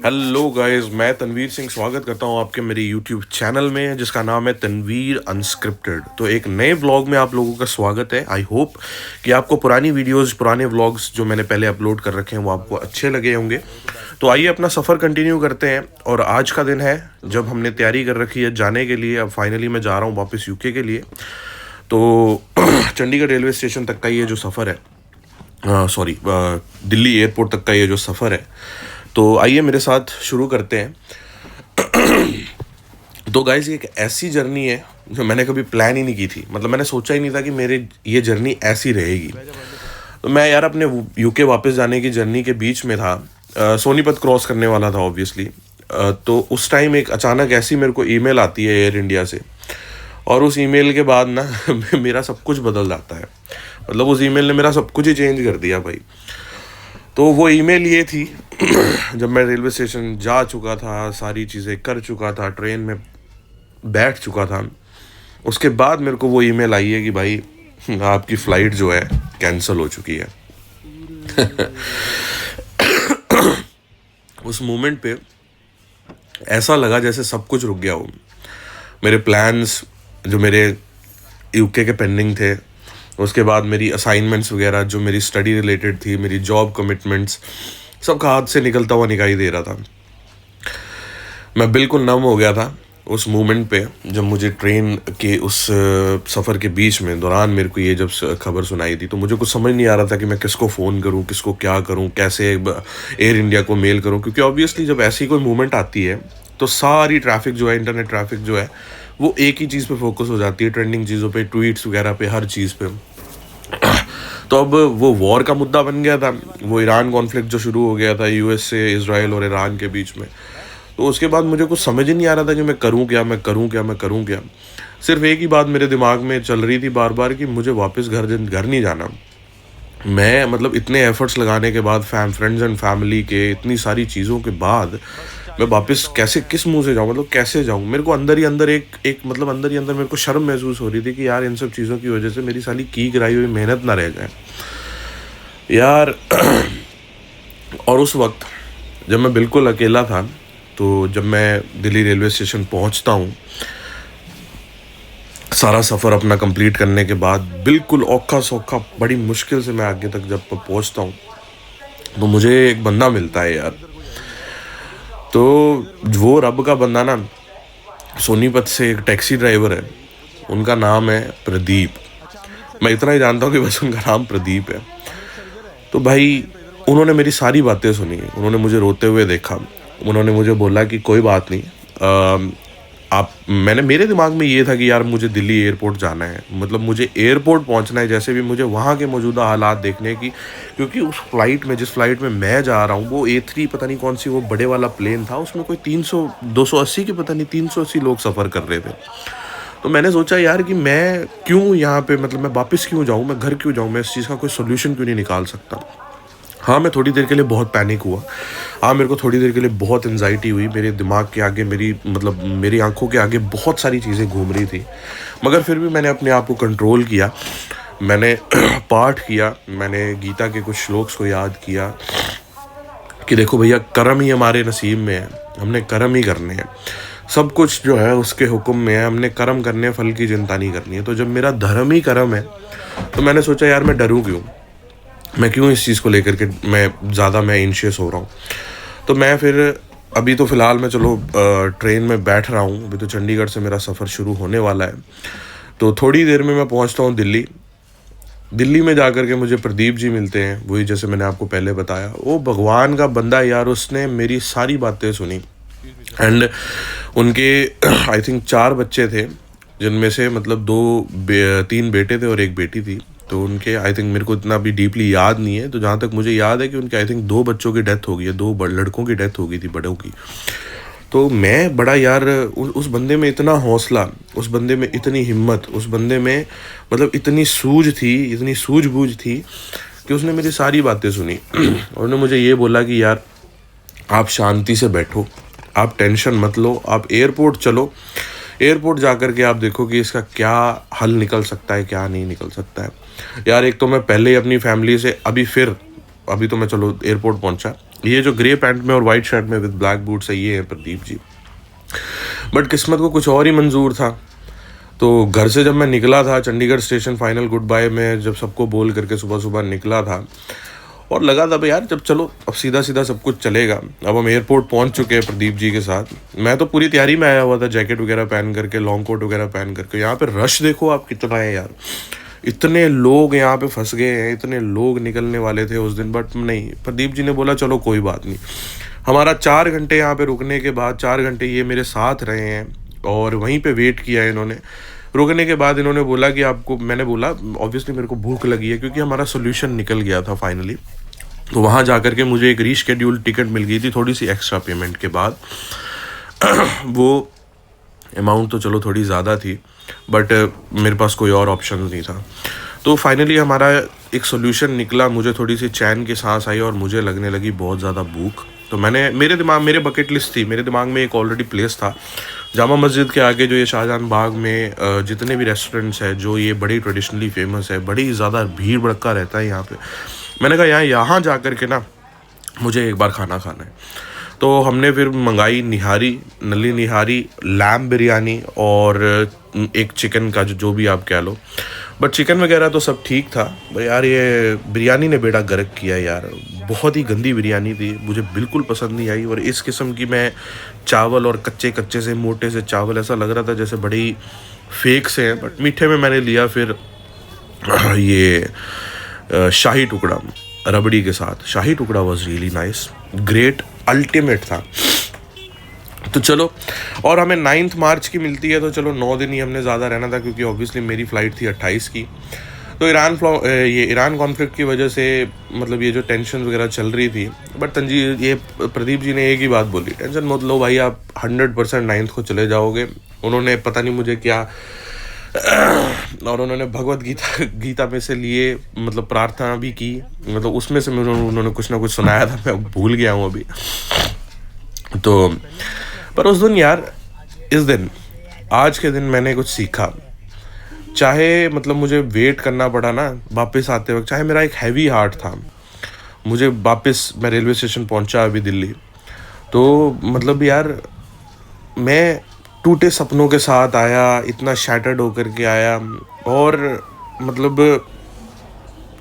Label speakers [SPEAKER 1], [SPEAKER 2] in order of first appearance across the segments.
[SPEAKER 1] Hello guys, मैं तनवीर सिंह स्वागत करता हूं आपके मेरे यूट्यूब चैनल में जिसका नाम है तनवीर अनस्क्रिप्टेड। तो एक नए व्लॉग में आप लोगों का स्वागत है। आई होप कि आपको पुरानी वीडियोस पुराने व्लॉग्स जो मैंने पहले अपलोड कर रखे हैं वो आपको अच्छे लगे होंगे। तो आइए अपना सफ़र कंटिन्यू करते हैं। और आज का दिन है जब हमने तैयारी कर रखी है जाने के लिए। अब फाइनली मैं जा रहा हूँ वापस यूके के लिए। तो चंडीगढ़ रेलवे स्टेशन तक का ये जो सफ़र है, सॉरी दिल्ली एयरपोर्ट तक का ये जो सफ़र है, तो आइए मेरे साथ शुरू करते हैं। तो गाइस ये एक ऐसी जर्नी है जो मैंने कभी प्लान ही नहीं की थी। मतलब मैंने सोचा ही नहीं था कि मेरे ये जर्नी ऐसी रहेगी। तो मैं यार अपने यूके वापस जाने की जर्नी के बीच में था। सोनीपत क्रॉस करने वाला था ऑब्वियसली। तो उस टाइम एक अचानक ऐसी मेरे को ईमेल आती है एयर इंडिया से। और उस ईमेल के बाद ना मेरा सब कुछ बदल जाता है। मतलब उस ईमेल ने मेरा सब कुछ ही चेंज कर दिया भाई। तो वो ईमेल ये थी जब मैं रेलवे स्टेशन जा चुका था, सारी चीज़ें कर चुका था, ट्रेन में बैठ चुका था, उसके बाद मेरे को वो ईमेल आई है कि भाई आपकी फ़्लाइट जो है कैंसिल हो चुकी है। उस मोमेंट पे ऐसा लगा जैसे सब कुछ रुक गया हो। मेरे प्लान्स जो मेरे यूके के पेंडिंग थे, उसके बाद मेरी असाइनमेंट्स वगैरह जो मेरी स्टडी रिलेटेड थी, मेरी जॉब कमिटमेंट्स, सब का हाथ से निकलता हुआ दिखाई दे रहा था। मैं बिल्कुल नम हो गया था उस मोमेंट पे जब मुझे ट्रेन के उस सफ़र के बीच में दौरान मेरे को ये जब खबर सुनाई थी। तो मुझे कुछ समझ नहीं आ रहा था कि मैं किसको फ़ोन करूं, किसको क्या करूं, कैसे एयर इंडिया को मेल करूं। क्योंकि ऑब्वियसली जब ऐसी कोई मूवमेंट आती है तो सारी ट्रैफिक जो है, इंटरनेट ट्रैफिक जो है, वो एक ही चीज़ पे फोकस हो जाती है, ट्रेंडिंग चीज़ों पे, ट्वीट्स वगैरह पे, हर चीज़ पे। तो अब वो वॉर का मुद्दा बन गया था। वो ईरान कॉन्फ्लिक्ट जो शुरू हो गया था यूएस से, इजराइल और ईरान के बीच में। तो उसके बाद मुझे कुछ समझ ही नहीं आ रहा था कि मैं करूं क्या, मैं करूं क्या, मैं करूं क्या। सिर्फ एक ही बात मेरे दिमाग में चल रही थी बार बार कि मुझे वापस घर नहीं जाना। मैं मतलब इतने एफर्ट्स लगाने के बाद, फ्रेंड्स एंड फैमिली के इतनी सारी चीज़ों के बाद मैं वापस कैसे, किस मुंह से जाऊँ, मतलब कैसे जाऊँ। मेरे को अंदर ही अंदर एक मतलब अंदर ही अंदर मेरे को शर्म महसूस हो रही थी कि यार इन सब चीज़ों की वजह से मेरी सारी की कराई हुई मेहनत ना रह जाए यार। और उस वक्त जब मैं बिल्कुल अकेला था, तो जब मैं दिल्ली रेलवे स्टेशन पहुंचता हूं, सारा सफ़र अपना कंप्लीट करने के बाद बिल्कुल औखा सौखा बड़ी मुश्किल से मैं आगे तक जब पहुंचता हूं, तो मुझे एक बंदा मिलता है यार। तो वो रब का बंदा ना, सोनीपत से एक टैक्सी ड्राइवर है, उनका नाम है प्रदीप। मैं इतना ही जानता हूँ कि बस उनका नाम प्रदीप है। तो भाई उन्होंने मेरी सारी बातें सुनी, उन्होंने मुझे रोते हुए देखा। उन्होंने मुझे बोला कि कोई बात नहीं, मेरे दिमाग में ये था कि यार मुझे दिल्ली एयरपोर्ट जाना है, मतलब मुझे एयरपोर्ट पहुंचना है, जैसे भी मुझे वहाँ के मौजूदा हालात देखने की। क्योंकि उस फ्लाइट में, जिस फ्लाइट में मैं जा रहा हूँ, वो A3 पता नहीं कौन सी वो बड़े वाला प्लेन था, उसमें कोई 300 280 के पता नहीं 380 लोग सफ़र कर रहे थे। तो मैंने सोचा यार कि मैं क्यों यहाँ पे, मतलब मैं वापस क्यों जाऊँ, मैं घर क्यों जाऊँ, मैं इस चीज़ का कोई सोल्यूशन क्यों नहीं निकाल सकता। हाँ, मैं थोड़ी देर के लिए बहुत पैनिक हुआ। हाँ, मेरे को थोड़ी देर के लिए बहुत एंजाइटी हुई। मेरे दिमाग के आगे, मेरी आंखों के आगे बहुत सारी चीज़ें घूम रही थी। मगर फिर भी मैंने अपने आप को कंट्रोल किया। मैंने पाठ किया, मैंने गीता के कुछ श्लोक्स को याद किया कि देखो भैया, कर्म ही हमारे नसीब में है, हमने कर्म ही करने हैं। सब कुछ जो है उसके हुक्म में है, हमने कर्म करने, फल की चिंता नहीं करनी है। तो जब मेरा धर्म ही कर्म है, तो मैंने सोचा यार मैं डरूं क्यों, मैं क्यों इस चीज़ को लेकर के मैं एंशियस हो रहा हूँ। तो मैं फिर अभी तो फ़िलहाल मैं चलो ट्रेन में बैठ रहा हूँ। अभी तो चंडीगढ़ से मेरा सफ़र शुरू होने वाला है। तो थोड़ी देर में मैं पहुँचता हूँ दिल्ली। दिल्ली में जाकर के मुझे प्रदीप जी मिलते हैं, वही जैसे मैंने आपको पहले बताया, वो भगवान का बंदा यार। उसने मेरी सारी बातें सुनी। एंड उनके आई थिंक 4 बच्चे थे, जिनमें से मतलब 3 बेटे थे और 1 बेटी थी। तो उनके आई थिंक, मेरे को इतना भी डीपली याद नहीं है, तो जहाँ तक मुझे याद है कि उनके आई थिंक 2 बच्चों की डेथ हो गई है, 2 लड़कों की डेथ हो गई थी, बड़ों की। तो मैं बड़ा यार, उस बंदे में इतना हौसला, उस बंदे में इतनी हिम्मत, उस बंदे में मतलब इतनी सूझ थी, इतनी सूझबूझ थी कि उसने मेरी सारी बातें सुनी। और उन्होंने मुझे ये बोला कि यार आप शांति से बैठो, आप टेंशन मत लो, आप एयरपोर्ट चलो। एयरपोर्ट जाकर के आप देखो कि इसका क्या हल निकल सकता है, क्या नहीं निकल सकता है। यार एक तो मैं पहले ही अपनी फैमिली से, अभी तो मैं चलो एयरपोर्ट पहुंचा, ये जो ग्रे पैंट में और वाइट शर्ट में विद ब्लैक बूट्स है, ये है प्रदीप जी। बट किस्मत को कुछ और ही मंजूर था। तो घर से जब मैं निकला था Chandigarh station, final goodbye में जब सबको बोल करके सुबह सुबह निकला था, और लगा था भाई यार जब चलो अब सीधा सीधा सब कुछ चलेगा। अब हम एयरपोर्ट पहुंच चुके हैं प्रदीप जी के साथ। मैं तो पूरी तैयारी में आया हुआ था, जैकेट वगैरह पहन करके, लॉन्ग कोट वगैरह पहन करके। यहाँ पे रश देखो आप कितना है यार, इतने लोग यहाँ पे फंस गए हैं, इतने लोग निकलने वाले थे उस दिन। बट नहीं, प्रदीप जी ने बोला चलो कोई बात नहीं। हमारा 4 घंटे यहाँ पे रुकने के बाद, 4 घंटे ये मेरे साथ रहे हैं और वहीं पे वेट किया है इन्होंने। रुकने के बाद इन्होंने बोला कि आपको, मैंने बोला ऑब्वियसली मेरे को भूख लगी है, क्योंकि हमारा सोल्यूशन निकल गया था फाइनली। तो वहाँ जा कर के मुझे एक रीशेड्यूल टिकट मिल गई थी थोड़ी सी एक्स्ट्रा पेमेंट के बाद। वो अमाउंट तो चलो थोड़ी ज़्यादा थी, बट मेरे पास कोई और ऑप्शन नहीं था। तो फाइनली हमारा एक सोल्यूशन निकला, मुझे थोड़ी सी चैन की सांस आई और मुझे लगने लगी बहुत ज़्यादा भूख। तो मैंने, मेरे बकेट लिस्ट थी, मेरे दिमाग में एक ऑलरेडी प्लेस था जामा मस्जिद के आगे, जो ये शाहजहान बाग में जितने भी रेस्टोरेंट्स हैं जो ये बड़ी ट्रेडिशनली फेमस है, बड़ी ज़्यादा भीड़ भड़का रहता है यहाँ पे। मैंने कहा यहाँ जा कर के ना मुझे एक बार खाना खाना है। तो हमने फिर मंगाई निहारी, नली निहारी, लैम बिरयानी और एक चिकन का जो भी आप कह लो। बट चिकन वगैरह तो सब ठीक था, भाई यार ये बिरयानी ने बेड़ा गर्क किया यार। बहुत ही गंदी बिरयानी थी, मुझे बिल्कुल पसंद नहीं आई। और इस किस्म की मैं चावल, और कच्चे कच्चे से मोटे से चावल, ऐसा लग रहा था जैसे बड़ी फेक से हैं। बट मीठे में मैंने लिया फिर ये शाही टुकड़ा रबड़ी के साथ। शाही टुकड़ा was really nice, great, ultimate था। तो चलो, और हमें 9 मार्च की मिलती है, तो चलो 9 दिन ही हमने ज़्यादा रहना था, क्योंकि ऑब्वियसली मेरी फ़्लाइट थी 28 की। तो ईरान कॉन्फ्लिक्ट की वजह से, मतलब ये जो टेंशन वगैरह चल रही थी, बट ये प्रदीप जी ने एक ही बात बोली, टेंशन मत लो भाई, आप 100% 9th को चले जाओगे। उन्होंने पता नहीं मुझे क्या और उन्होंने भगवत गीता में से लिए, मतलब प्रार्थना भी की, मतलब उसमें से उन्होंने कुछ ना कुछ सुनाया था, मैं भूल गया हूँ अभी। तो पर उस दिन यार, इस दिन, आज के दिन मैंने कुछ सीखा। चाहे मतलब मुझे वेट करना पड़ा ना वापस आते वक्त, चाहे मेरा एक हैवी हार्ट था, मुझे वापस, मैं रेलवे स्टेशन पहुंचा अभी दिल्ली, तो मतलब यार मैं टूटे सपनों के साथ आया, इतना शैटर्ड होकर के आया। और मतलब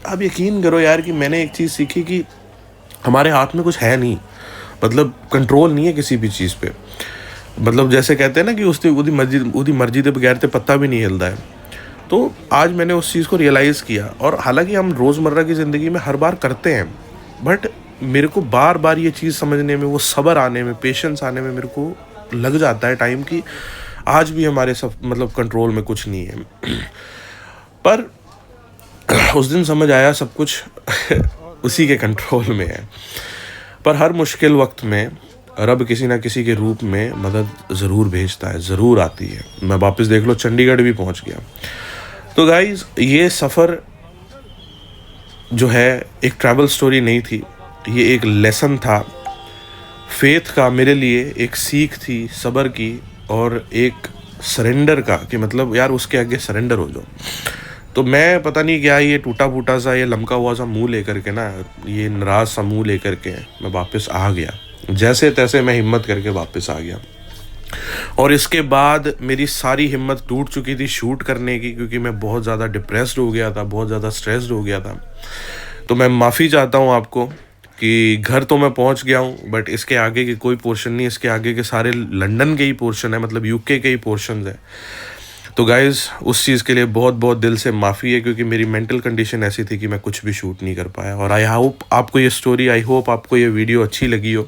[SPEAKER 1] आप यकीन करो यार कि मैंने एक चीज़ सीखी कि हमारे हाथ में कुछ है नहीं, मतलब कंट्रोल नहीं है किसी भी चीज़ पे। मतलब जैसे कहते हैं ना कि उसकी मर्जी के बगैर तो पत्ता भी नहीं हिलता है। तो आज मैंने उस चीज़ को रियलाइज़ किया। और हालांकि हम रोज़मर्रा की ज़िंदगी में हर बार करते हैं, बट मेरे को बार बार ये चीज़ समझने में, वो सब्र आने में, पेशेंस आने में मेरे को लग जाता है टाइम की आज भी हमारे सब मतलब कंट्रोल में कुछ नहीं है। पर उस दिन समझ आया सब कुछ उसी के कंट्रोल में है। पर हर मुश्किल वक्त में रब किसी ना किसी के रूप में मदद ज़रूर भेजता है, ज़रूर आती है। मैं वापस देख लो चंडीगढ़ भी पहुंच गया। तो गाइज़, ये सफ़र जो है एक ट्रैवल स्टोरी नहीं थी, ये एक लेसन था फेथ का, मेरे लिए एक सीख थी सब्र की, और एक सरेंडर का, कि मतलब यार उसके आगे सरेंडर हो जाओ। तो मैं पता नहीं क्या, ये टूटा फूटा सा, ये लमका हुआ सा मुंह लेकर के ना, ये नाराज सा मुंह लेकर के मैं वापस आ गया। जैसे तैसे मैं हिम्मत करके वापस आ गया। और इसके बाद मेरी सारी हिम्मत टूट चुकी थी शूट करने की, क्योंकि मैं बहुत ज़्यादा डिप्रेस्ड हो गया था, बहुत ज़्यादा स्ट्रेस्ड हो गया था। तो मैं माफ़ी चाहता हूँ आपको कि घर तो मैं पहुँच गया हूँ, बट इसके आगे की कोई पोर्शन नहीं, इसके आगे के सारे लंदन के ही पोर्शन है, मतलब यूके के ही पोर्शन है। तो गाइज़, उस चीज़ के लिए बहुत बहुत दिल से माफ़ी है, क्योंकि मेरी मेंटल कंडीशन ऐसी थी कि मैं कुछ भी शूट नहीं कर पाया। और आई होप आपको ये स्टोरी, आई होप आपको ये वीडियो अच्छी लगी हो।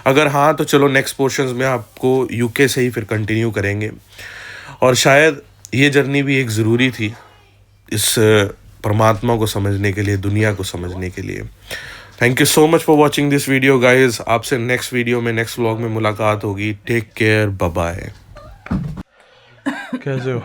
[SPEAKER 1] अगर हाँ, तो चलो नेक्स्ट पोर्शंस में आपको यूके से ही फिर कंटिन्यू करेंगे। और शायद ये जर्नी भी एक ज़रूरी थी इस परमात्मा को समझने के लिए, दुनिया को समझने के लिए। Thank you so much for watching this video guys. आपसे नेक्स्ट वीडियो में, नेक्स्ट व्लॉग में मुलाकात होगी। Take care, bye bye.
[SPEAKER 2] कैसे हो?